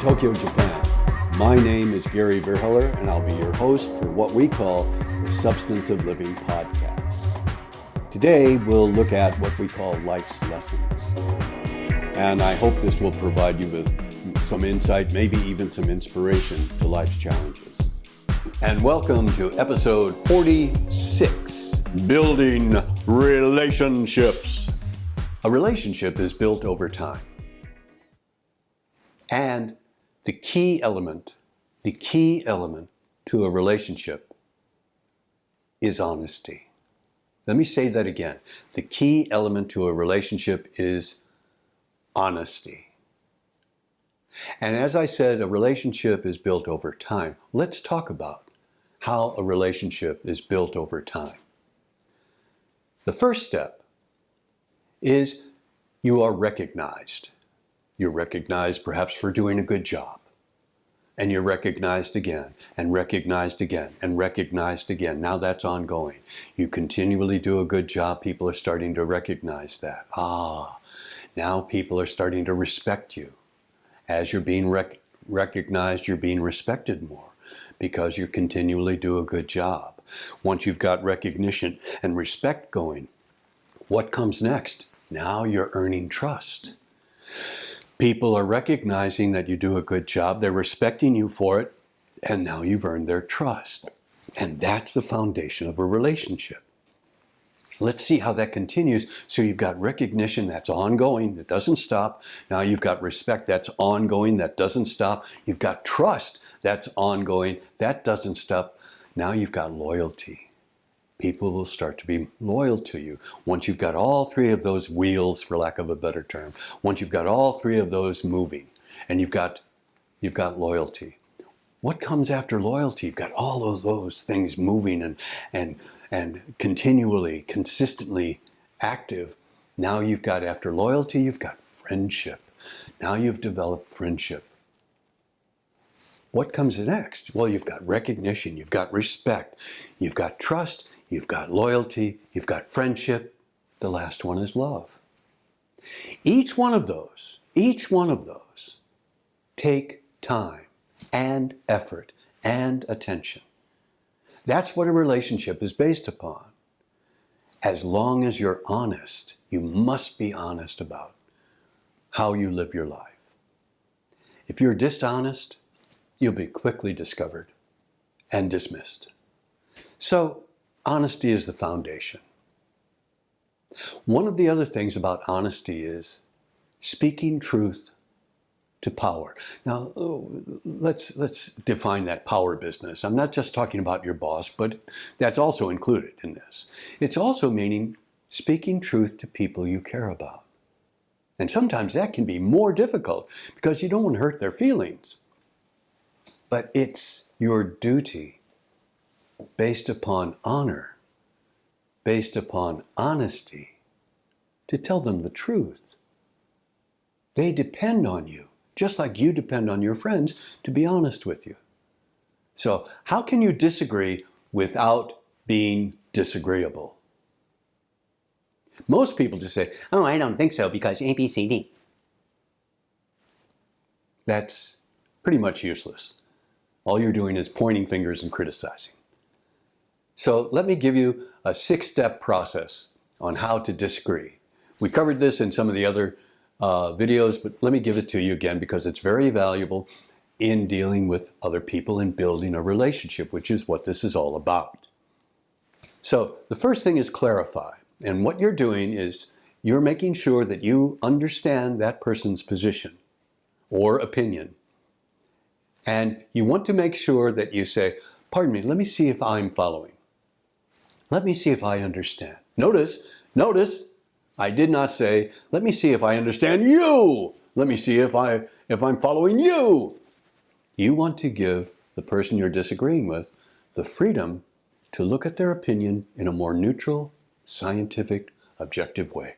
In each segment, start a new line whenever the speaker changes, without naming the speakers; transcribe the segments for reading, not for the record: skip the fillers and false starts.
Tokyo, Japan. My name is Gary Verheller, and I'll be your host for what we call the Substance of Living podcast. Today, we'll look at what we call life's lessons. And I hope this will provide you with some insight, maybe even some inspiration to life's challenges. And welcome to episode 46, Building Relationships. A relationship is built over time. And the key element to a relationship is honesty. Let me say that again. The key element to a relationship is honesty. And as I said, a relationship is built over time. Let's talk about how a relationship is built over time. The first step is you are recognized. You're recognized perhaps for doing a good job. And you're recognized again, and recognized again, and recognized again. Now that's ongoing. You continually do a good job. People are starting to recognize that. Now people are starting to respect you. As you're being recognized, you're being respected more because you continually do a good job. Once you've got recognition and respect going, what comes next? Now you're earning trust. People are recognizing that you do a good job. They're respecting you for it. And now you've earned their trust. And that's the foundation of a relationship. Let's see how that continues. So you've got recognition that's ongoing, that doesn't stop. Now you've got respect that's ongoing, that doesn't stop. You've got trust that's ongoing, that doesn't stop. Now you've got loyalty. People will start to be loyal to you. Once you've got all three of those wheels, for lack of a better term, once you've got all three of those moving, and you've got loyalty. What comes after loyalty? You've got all of those things moving and continually, consistently active. Now you've got, after loyalty, you've got friendship. Now you've developed friendship. What comes next? Well, you've got recognition, you've got respect, you've got trust, you've got loyalty, you've got friendship. The last one is love. Each one of those take time and effort and attention. That's what a relationship is based upon. As long as you're honest, you must be honest about how you live your life. If you're dishonest, you'll be quickly discovered and dismissed. So, honesty is the foundation. One of the other things about honesty is speaking truth to power. Now, let's define that power business. I'm not just talking about your boss, but that's also included in this. It's also meaning speaking truth to people you care about. And sometimes that can be more difficult because you don't want to hurt their feelings. But it's your duty, based upon honor, based upon honesty, to tell them the truth. They depend on you, just like you depend on your friends to be honest with you. So how can you disagree without being disagreeable? Most people just say, "Oh, I don't think so because A, B, C, D." That's pretty much useless. All you're doing is pointing fingers and criticizing. So let me give you a 6-step process on how to disagree. We covered this in some of the other videos, but let me give it to you again because it's very valuable in dealing with other people and building a relationship, which is what this is all about. So the first thing is clarify. And what you're doing is you're making sure that you understand that person's position or opinion. And you want to make sure that you say, "Pardon me, let me see if I'm following. Let me see if I understand." Notice, I did not say, "Let me see if I understand you. Let me see if I'm following you." You want to give the person you're disagreeing with the freedom to look at their opinion in a more neutral, scientific, objective way.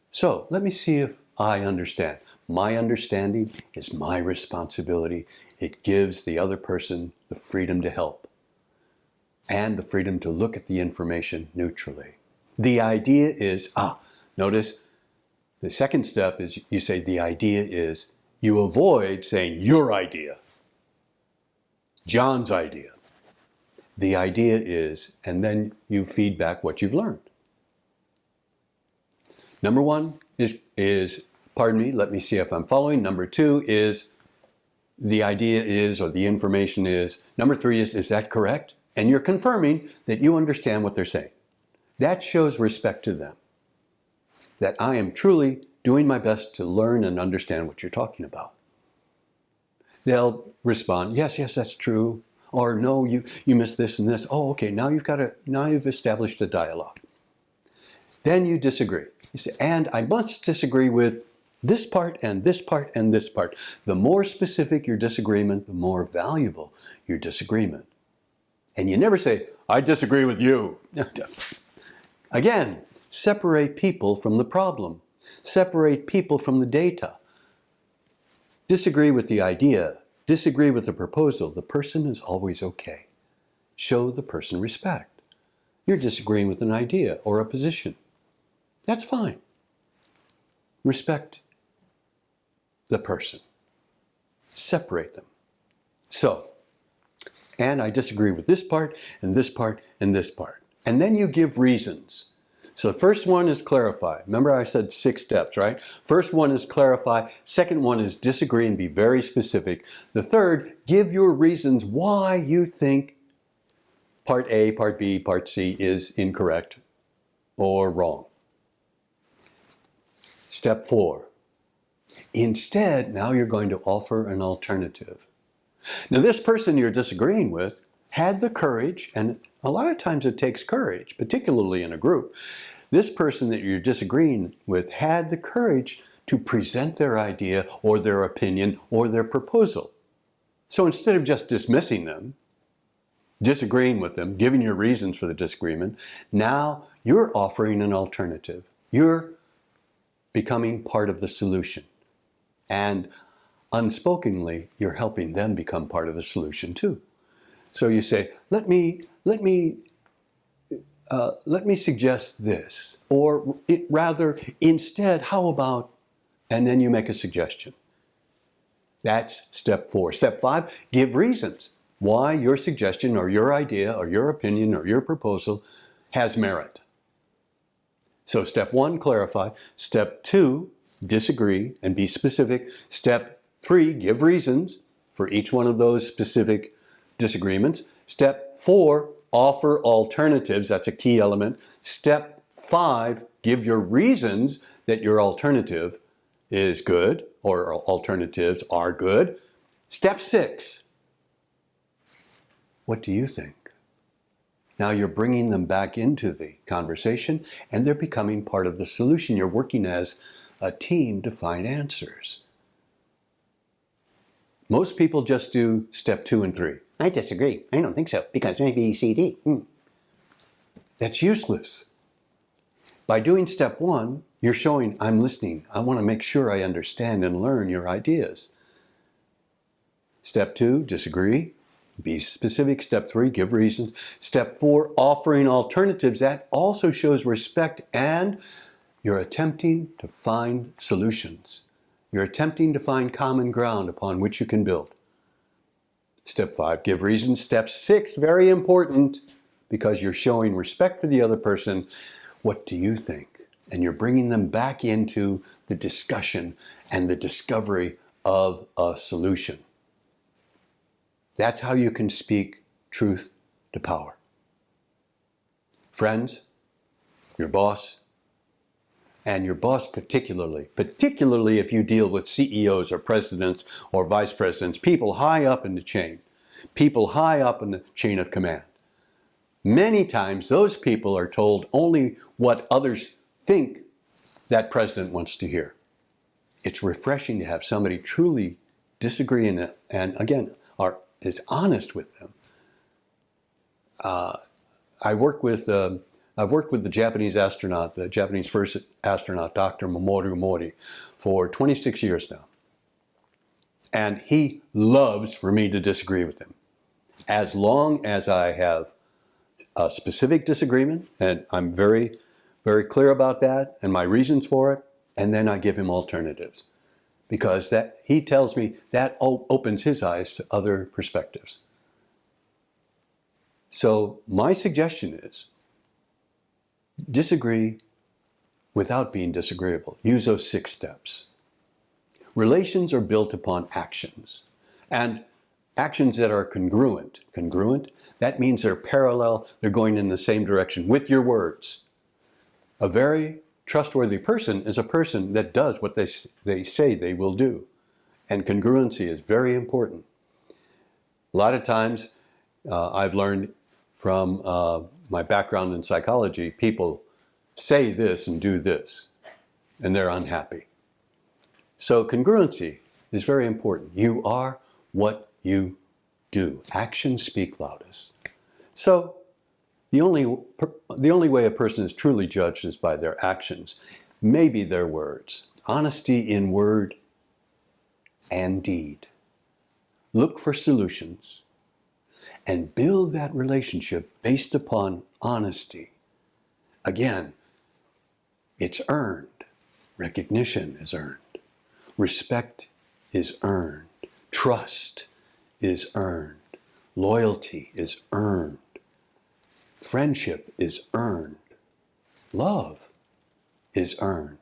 So, let me see if I understand. My understanding is my responsibility. It gives the other person the freedom to help and the freedom to look at the information neutrally. The idea is, notice the second step is you say the idea is You avoid saying your idea, John's idea. The idea is, and then you feed back what you've learned. Number one is, pardon me, let me see if I'm following. Number two is, the idea is, or the information is. Number three is that correct? And you're confirming that you understand what they're saying. That shows respect to them. That I am truly doing my best to learn and understand what you're talking about. They'll respond, yes, that's true. Or no, you missed this and this. Oh, okay, now you've established a dialogue. Then you disagree. You say, and I must disagree with this part and this part and this part. The more specific your disagreement, the more valuable your disagreement. And you never say, I disagree with you. Again, separate people from the problem. Separate people from the data. Disagree with the idea. Disagree with the proposal. The person is always okay. Show the person respect. You're disagreeing with an idea or a position. That's fine. Respect the person. Separate them. So, and I disagree with this part and this part and this part. And then you give reasons. So the first one is clarify. Remember I said 6 steps, right? First one is clarify. Second one is disagree and be very specific. The third, give your reasons why you think part A, part B, part C is incorrect or wrong. Step 4. Instead, now you're going to offer an alternative. Now this person you're disagreeing with had the courage, and a lot of times it takes courage, particularly in a group. This person that you're disagreeing with had the courage to present their idea or their opinion or their proposal. So instead of just dismissing them, disagreeing with them, giving your reasons for the disagreement, now you're offering an alternative. You're becoming part of the solution. And unspokenly, you're helping them become part of the solution too. So you say, let me suggest this, or rather, instead, how about, and then you make a suggestion. That's step 4. Step 5, give reasons why your suggestion or your idea or your opinion or your proposal has merit. So step 1, clarify. Step 2, disagree and be specific. Step 3, give reasons for each one of those specific disagreements. Step 4, offer alternatives. That's a key element. Step 5, give your reasons that your alternative is good or alternatives are good. Step 6, what do you think? Now you're bringing them back into the conversation and they're becoming part of the solution. You're working as a team to find answers. Most people just do step 2 and 3. I disagree. I don't think so, because maybe CD. That's useless. By doing step 1, you're showing I'm listening. I want to make sure I understand and learn your ideas. Step 2, disagree. Be specific. Step 3, give reasons. Step 4, offering alternatives. That also shows respect, and you're attempting to find solutions. You're attempting to find common ground upon which you can build. Step 5, give reasons. Step 6, very important, because you're showing respect for the other person. What do you think? And you're bringing them back into the discussion and the discovery of a solution. That's how you can speak truth to power. Friends, your boss, and your boss particularly if you deal with CEOs or presidents or vice presidents, people high up in the chain of command. Many times those people are told only what others think that president wants to hear. It's refreshing to have somebody truly disagree and again, is honest with them. I've worked with the Japanese astronaut, the Japanese first astronaut, Dr. Mamoru Mori, for 26 years now. And he loves for me to disagree with him. As long as I have a specific disagreement, and I'm very, very clear about that, and my reasons for it, and then I give him alternatives. because that he tells me that opens his eyes to other perspectives. So my suggestion is disagree without being disagreeable. Use those 6 steps. Relations are built upon actions, and actions that are congruent. Congruent, that means they're parallel, they're going in the same direction with your words. A very trustworthy person is a person that does what they say they will do. And congruency is very important. A lot of times, I've learned from my background in psychology, people say this and do this, and they're unhappy. So congruency is very important. You are what you do. Actions speak loudest. So the only way a person is truly judged is by their actions, maybe their words. Honesty in word and deed. Look for solutions and build that relationship based upon honesty. Again, it's earned. Recognition is earned. Respect is earned. Trust is earned. Loyalty is earned. Friendship is earned. Love is earned.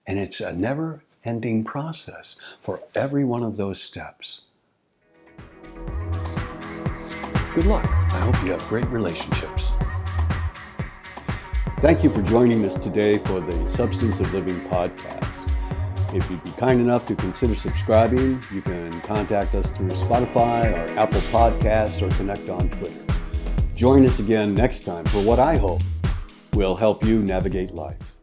And it's a never-ending process for every one of those steps. Good luck. I hope you have great relationships. Thank you for joining us today for the Substance of Living podcast. If you'd be kind enough to consider subscribing, you can contact us through Spotify or Apple Podcasts or connect on Twitter. Join us again next time for what I hope will help you navigate life.